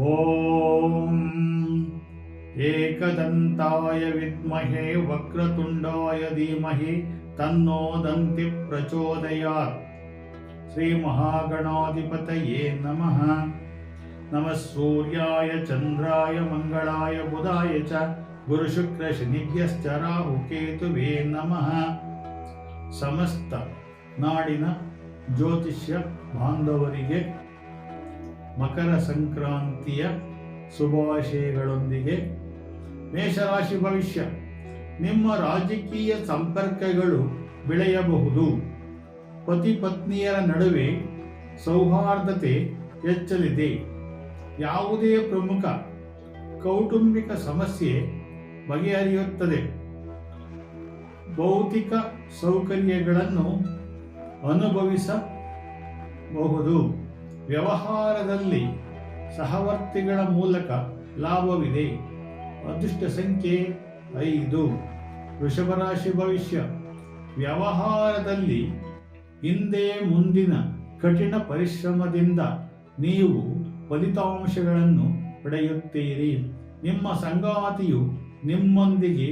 ಓಂ ಏಕದಂತಾಯ ವಿದ್ಮಹೇ ವಕ್ರತುಂಡಾಯ ಧೀಮಹಿ ತನ್ನೋ ದಂತಿ ಪ್ರಚೋದಯಾತ್. ಶ್ರೀ ಮಹಾಗಣಾಧಿಪತಯೇ ನಮಃ. ನಮಃ ಸೂರ್ಯಾಯ ಚಂದ್ರಾಯ ಮಂಗಳಾಯ ಬುಧಾಯ ಚ ಗುರು ಶುಕ್ರ ಶನಿಭ್ಯಶ್ಚ ರಾಹು ಕೇತುವೇ ನಮಃ. ಸಮಸ್ತ ನಾಡಿನ ಜ್ಯೋತಿಷ್ಯ ಬಾಂಧವರಿಗೆ ಮಕರ ಸಂಕ್ರಾಂತಿಯ ಶುಭಾಶಯಗಳೊಂದಿಗೆ ಮೇಷರಾಶಿ ಭವಿಷ್ಯ. ನಿಮ್ಮ ರಾಜಕೀಯ ಸಂಪರ್ಕಗಳು ಬೆಳೆಯಬಹುದು. ಪತಿ ಪತ್ನಿಯರ ನಡುವೆ ಸೌಹಾರ್ದತೆ ಹೆಚ್ಚಲಿದೆ. ಯಾವುದೇ ಪ್ರಮುಖ ಕೌಟುಂಬಿಕ ಸಮಸ್ಯೆ ಬಗೆಹರಿಯುತ್ತದೆ. ಭೌತಿಕ ಸೌಕರ್ಯಗಳನ್ನು ಅನುಭವಿಸಬಹುದು. ವ್ಯವಹಾರದಲ್ಲಿ ಸಹವರ್ತಿಗಳ ಮೂಲಕ ಲಾಭವಿದೆ. ಅದೃಷ್ಟ ಸಂಖ್ಯೆ 5. ವೃಷಭ ರಾಶಿ ಭವಿಷ್ಯ. ವ್ಯವಹಾರದಲ್ಲಿ ಹಿಂದೆ ಮುಂದಿನ ಕಠಿಣ ಪರಿಶ್ರಮದಿಂದ ನೀವು ಫಲಿತಾಂಶಗಳನ್ನು ಪಡೆಯುತ್ತೀರಿ. ನಿಮ್ಮ ಸಂಗಾತಿಯು ನಿಮ್ಮೊಂದಿಗೆ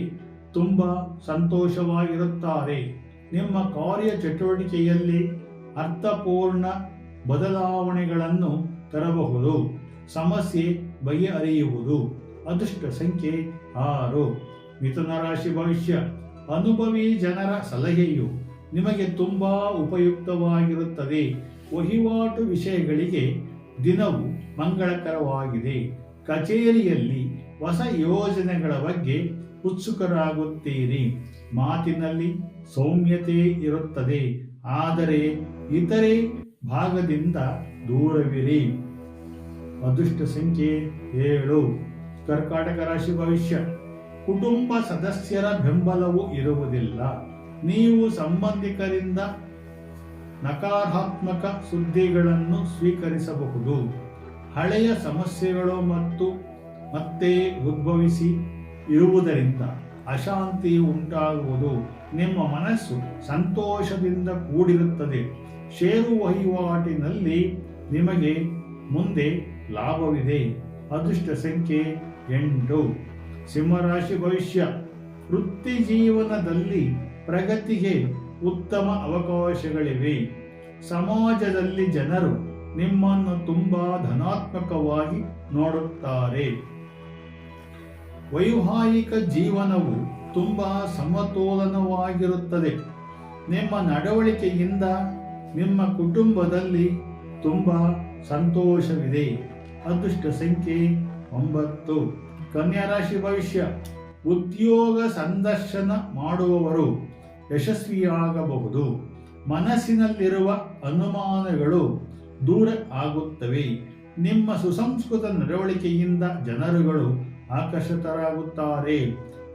ತುಂಬ ಸಂತೋಷವಾಗಿರುತ್ತಾರೆ. ನಿಮ್ಮ ಕಾರ್ಯಚಟುವಟಿಕೆಯಲ್ಲಿ ಅರ್ಥಪೂರ್ಣ ಬದಲಾವಣೆಗಳನ್ನು ತರಬಹುದು. ಸಮಸ್ಯೆ ಬಗೆಹರಿಯುವುದು. ಅದೃಷ್ಟ ಸಂಖ್ಯೆ 6. ಮಿಥುನ ರಾಶಿ ಭವಿಷ್ಯ. ಅನುಭವಿ ಜನರ ಸಲಹೆಯು ನಿಮಗೆ ತುಂಬಾ ಉಪಯುಕ್ತವಾಗಿರುತ್ತದೆ. ವಹಿವಾಟು ವಿಷಯಗಳಿಗೆ ದಿನವು ಮಂಗಳಕರವಾಗಿದೆ. ಕಚೇರಿಯಲ್ಲಿ ಹೊಸ ಯೋಜನೆಗಳ ಬಗ್ಗೆ ಉತ್ಸುಕರಾಗುತ್ತೀರಿ. ಮಾತಿನಲ್ಲಿ ಸೌಮ್ಯತೆ ಇರುತ್ತದೆ, ಆದರೆ ಇತರೆ ಭಾಗದಿಂದ ದೂರವಿರಿ. ಅದೃಷ್ಟ ಸಂಖ್ಯೆ 7. ಕರ್ಕಾಟಕ ರಾಶಿ ಭವಿಷ್ಯ. ಕುಟುಂಬ ಸದಸ್ಯರ ಬೆಂಬಲವು ಇರುವುದಿಲ್ಲ. ನೀವು ಸಂಬಂಧಿಕರಿಂದ ನಕಾರಾತ್ಮಕ ಸುದ್ದಿಗಳನ್ನು ಸ್ವೀಕರಿಸಬಹುದು. ಹಳೆಯ ಸಮಸ್ಯೆಗಳು ಮತ್ತೆ ಉದ್ಭವಿಸಿ ಇರುವುದರಿಂದ ಅಶಾಂತಿ ಉಂಟಾಗುವುದು. ನಿಮ್ಮ ಮನಸ್ಸು ಸಂತೋಷದಿಂದ ಕೂಡಿರುತ್ತದೆ. ಷೇರು ವಹಿವಾಟಿನಲ್ಲಿ ನಿಮಗೆ ಮುಂದೆ ಲಾಭವಿದೆ. ಅದೃಷ್ಟ ಸಂಖ್ಯೆ 8. ಸಿಂಹರಾಶಿ ಭವಿಷ್ಯ. ವೃತ್ತಿ ಜೀವನದಲ್ಲಿ ಪ್ರಗತಿಗೆ ಉತ್ತಮ ಅವಕಾಶಗಳಿವೆ. ಸಮಾಜದಲ್ಲಿ ಜನರು ನಿಮ್ಮನ್ನು ತುಂಬಾ ಧನಾತ್ಮಕವಾಗಿ ನೋಡುತ್ತಾರೆ. ವೈವಾಹಿಕ ಜೀವನವು ತುಂಬಾ ಸಮತೋಲನವಾಗಿರುತ್ತದೆ. ನಿಮ್ಮ ನಡವಳಿಕೆಯಿಂದ ನಿಮ್ಮ ಕುಟುಂಬದಲ್ಲಿ ತುಂಬಾ ಸಂತೋಷವಿದೆ. ಅದೃಷ್ಟ ಸಂಖ್ಯೆ 9. ಕನ್ಯಾ ರಾಶಿ ಭವಿಷ್ಯ. ಉದ್ಯೋಗ ಸಂದರ್ಶನ ಮಾಡುವವರು ಯಶಸ್ವಿಯಾಗಬಹುದು. ಮನಸ್ಸಿನಲ್ಲಿರುವ ಅನುಮಾನಗಳು ದೂರ ಆಗುತ್ತವೆ. ನಿಮ್ಮ ಸುಸಂಸ್ಕೃತ ನಡವಳಿಕೆಯಿಂದ ಜನರುಗಳು ಆಕರ್ಷಿತರಾಗುತ್ತಾರೆ.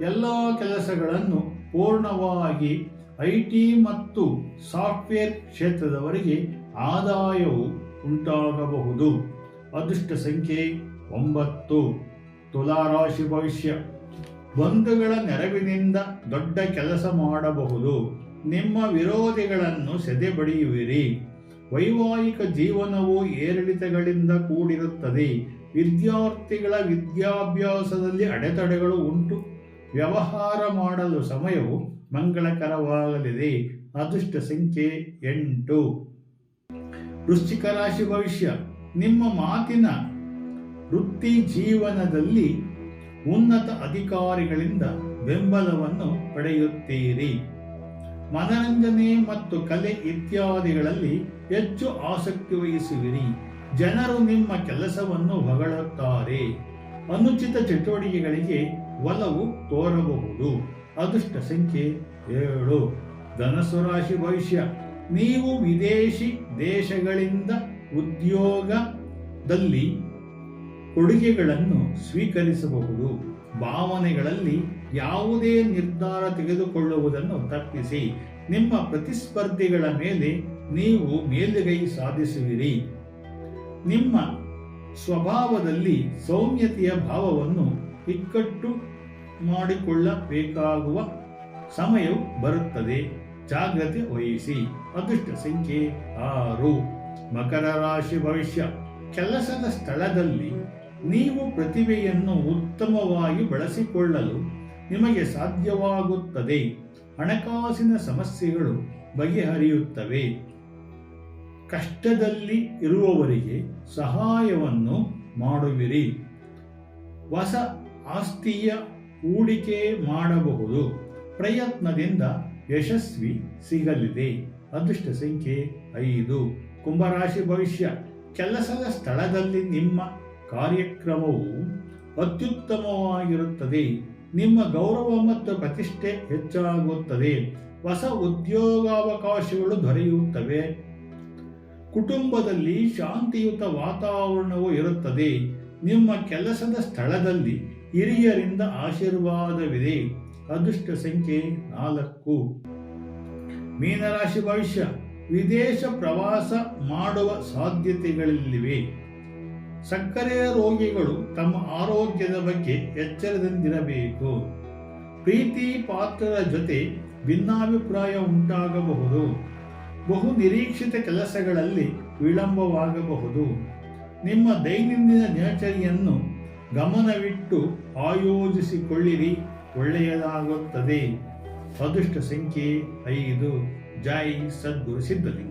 ಎಲ್ಲ ಕೆಲಸಗಳನ್ನು ಪೂರ್ಣವಾಗಿ ಐಟಿ ಮತ್ತು ಸಾಫ್ಟ್ವೇರ್ ಕ್ಷೇತ್ರದವರಿಗೆ ಆದಾಯವು ಉಂಟಾಗಬಹುದು. ಅದೃಷ್ಟ ಸಂಖ್ಯೆ 9. ತುಲಾರಾಶಿ ಭವಿಷ್ಯ. ಬಂಧುಗಳ ನೆರವಿನಿಂದ ದೊಡ್ಡ ಕೆಲಸ ಮಾಡಬಹುದು. ನಿಮ್ಮ ವಿರೋಧಿಗಳನ್ನು ಸೆದೆಬಡಿಯುವಿರಿ. ವೈವಾಹಿಕ ಜೀವನವು ಏರಿಳಿತಗಳಿಂದ ಕೂಡಿರುತ್ತದೆ. ವಿದ್ಯಾರ್ಥಿಗಳ ವಿದ್ಯಾಭ್ಯಾಸದಲ್ಲಿ ಅಡೆತಡೆಗಳು ಉಂಟು. ವ್ಯವಹಾರ ಮಾಡಲು ಸಮಯವು ಮಂಗಳಕರವಾಗಲಿದೆ. ಅದೃಷ್ಟ ಸಂಖ್ಯೆ 8. ವೃಶ್ಚಿಕ ರಾಶಿ ಭವಿಷ್ಯ. ನಿಮ್ಮ ಮಾತಿನ ವೃತ್ತಿ ಜೀವನದಲ್ಲಿ ಉನ್ನತ ಅಧಿಕಾರಿಗಳಿಂದ ಬೆಂಬಲವನ್ನು ಪಡೆಯುತ್ತೀರಿ. ಮನರಂಜನೆ ಮತ್ತು ಕಲೆ ಇತ್ಯಾದಿಗಳಲ್ಲಿ ಹೆಚ್ಚು ಆಸಕ್ತಿ ವಹಿಸುವಿರಿ. ಜನರು ನಿಮ್ಮ ಕೆಲಸವನ್ನು ಹೊಗಳುತ್ತಾರೆ. ಅನುಚಿತ ಚಟುವಟಿಕೆಗಳಿಗೆ ಒಲವು ತೋರಬಹುದು. ಅದೃಷ್ಟ ಸಂಖ್ಯೆ 7. ಧನಸ್ಸು ರಾಶಿ ಭವಿಷ್ಯ. ನೀವು ವಿದೇಶಿ ದೇಶಗಳಿಂದ ಉದ್ಯೋಗದಲ್ಲಿ ಕೊಡುಗೆಗಳನ್ನು ಸ್ವೀಕರಿಸಬಹುದು. ಭಾವನೆಗಳಲ್ಲಿ ಯಾವುದೇ ನಿರ್ಧಾರ ತೆಗೆದುಕೊಳ್ಳುವುದನ್ನು ತಪ್ಪಿಸಿ. ನಿಮ್ಮ ಪ್ರತಿಸ್ಪರ್ಧಿಗಳ ಮೇಲೆ ನೀವು ಮೇಲುಗೈ ಸಾಧಿಸುವಿರಿ. ನಿಮ್ಮ ಸ್ವಭಾವದಲ್ಲಿ ಸೌಮ್ಯತೆಯ ಭಾವವನ್ನು ಇಕ್ಕಟ್ಟು ಮಾಡಿಕೊಳ್ಳಬೇಕಾಗುವ ಸಮಯವು ಬರುತ್ತದೆ. ಜಾಗ್ರತೆ ವಹಿಸಿ. ಅದೃಷ್ಟ ಸಂಖ್ಯೆ 6. ಮಕರ ರಾಶಿ ಭವಿಷ್ಯ. ಕೆಲಸದ ಸ್ಥಳದಲ್ಲಿ ನೀವು ಪ್ರತಿಭೆಯನ್ನು ಉತ್ತಮವಾಗಿ ಬಳಸಿಕೊಳ್ಳಲು ನಿಮಗೆ ಸಾಧ್ಯವಾಗುತ್ತದೆ. ಹಣಕಾಸಿನ ಸಮಸ್ಯೆಗಳು ಬಗೆಹರಿಯುತ್ತವೆ. ಕಷ್ಟದಲ್ಲಿ ಇರುವವರಿಗೆ ಸಹಾಯವನ್ನು ಮಾಡುವಿರಿ. ಹೊಸ ಆಸ್ತಿಯ ಹೂಡಿಕೆ ಮಾಡಬಹುದು. ಪ್ರಯತ್ನದಿಂದ ಯಶಸ್ವಿ ಸಿಗಲಿದೆ. ಅದೃಷ್ಟ ಸಂಖ್ಯೆ 5. ಕುಂಭರಾಶಿ ಭವಿಷ್ಯ. ಕೆಲಸದ ಸ್ಥಳದಲ್ಲಿ ನಿಮ್ಮ ಕಾರ್ಯಕ್ರಮವು ಅತ್ಯುತ್ತಮವಾಗಿರುತ್ತದೆ. ನಿಮ್ಮ ಗೌರವ ಮತ್ತು ಪ್ರತಿಷ್ಠೆ ಹೆಚ್ಚಾಗುತ್ತದೆ. ಹೊಸ ಉದ್ಯೋಗಾವಕಾಶಗಳು ದೊರೆಯುತ್ತವೆ. ಕುಟುಂಬದಲ್ಲಿ ಶಾಂತಿಯುತ ವಾತಾವರಣವು ಇರುತ್ತದೆ. ನಿಮ್ಮ ಕೆಲಸದ ಸ್ಥಳದಲ್ಲಿ ಹಿರಿಯರಿಂದ ಆಶೀರ್ವಾದವಿದೆ. ಅದೃಷ್ಟ ಸಂಖ್ಯೆ 4. ಮೀನರಾಶಿ ಭವಿಷ್ಯ. ವಿದೇಶ ಪ್ರವಾಸ ಮಾಡುವ ಸಾಧ್ಯತೆಗಳಿವೆ. ಸಕ್ಕರೆ ರೋಗಿಗಳು ತಮ್ಮ ಆರೋಗ್ಯದ ಬಗ್ಗೆ ಎಚ್ಚರದಿಂದಿರಬೇಕು. ಪ್ರೀತಿ ಪಾತ್ರರ ಜೊತೆ ಭಿನ್ನಾಭಿಪ್ರಾಯ ಉಂಟಾಗಬಹುದು. ಬಹು ನಿರೀಕ್ಷಿತ ಕೆಲಸಗಳಲ್ಲಿ ವಿಳಂಬವಾಗಬಹುದು. ನಿಮ್ಮ ದೈನಂದಿನ ದಿನಚರಿಯನ್ನು ಗಮನವಿಟ್ಟು ಆಯೋಜಿಸಿಕೊಳ್ಳಿರಿ. ಒಳ್ಳೆಯದಾಗುತ್ತದೆ. ಅದೃಷ್ಟ ಸಂಖ್ಯೆ 5. ಜೈ ಸದ್ಗುರು ಸಿದ್ಧಲಿಂಗ.